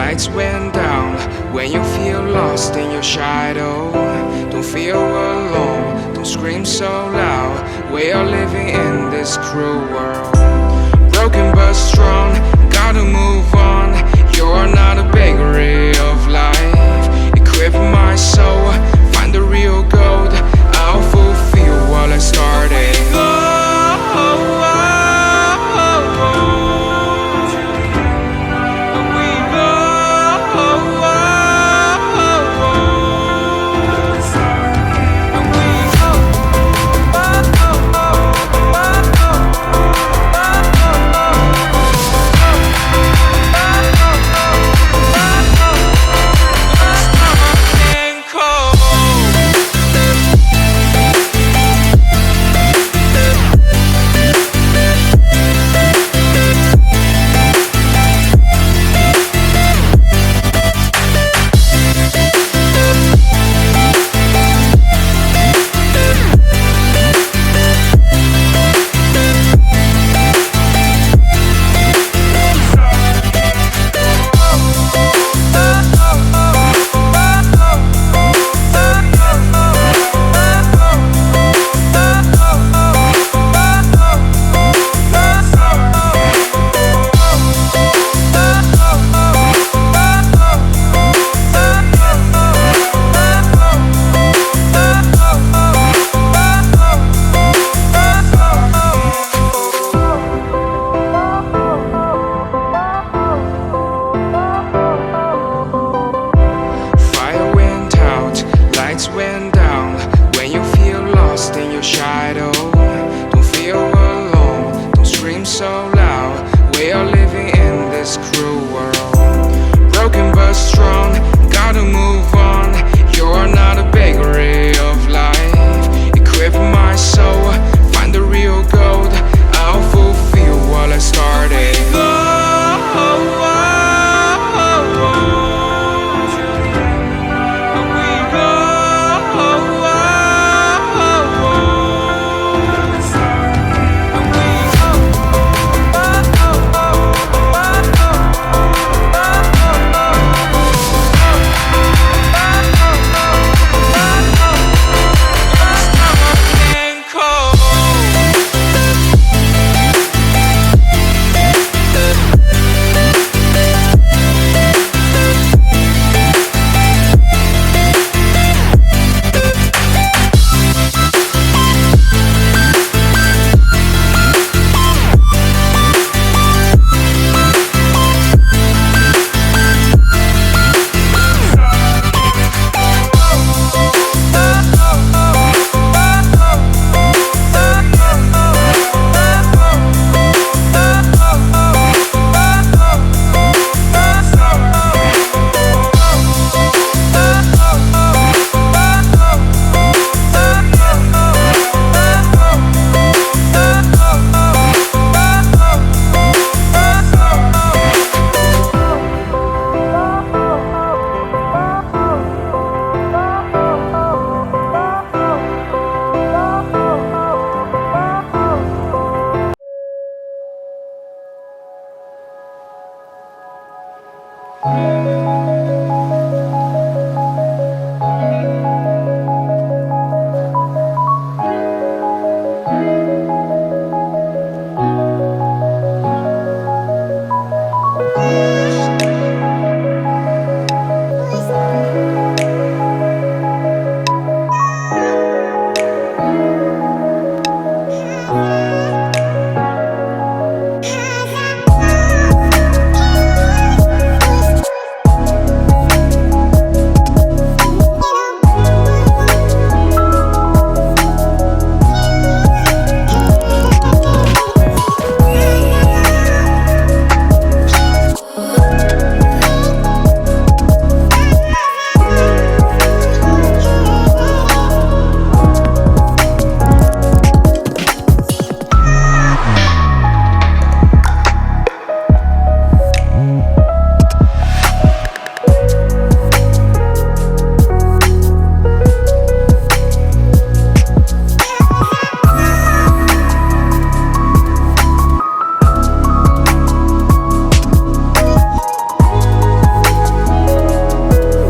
lights went down. When you feel lost in your shadow, don't feel alone, don't scream so loud. We are living in this cruel world, broken but strong, gotta move on. You're not a bakery of life. Equip my soul, find the real gold. I'll fulfill what I started. Went down. When you feel lost in your shadow, don't feel alone, don't scream so loud. We are living in this cruel world, broken but strong, gotta move on. You're not a bakery of life. Equip my soul, find the real gold. I'll fulfill what I started.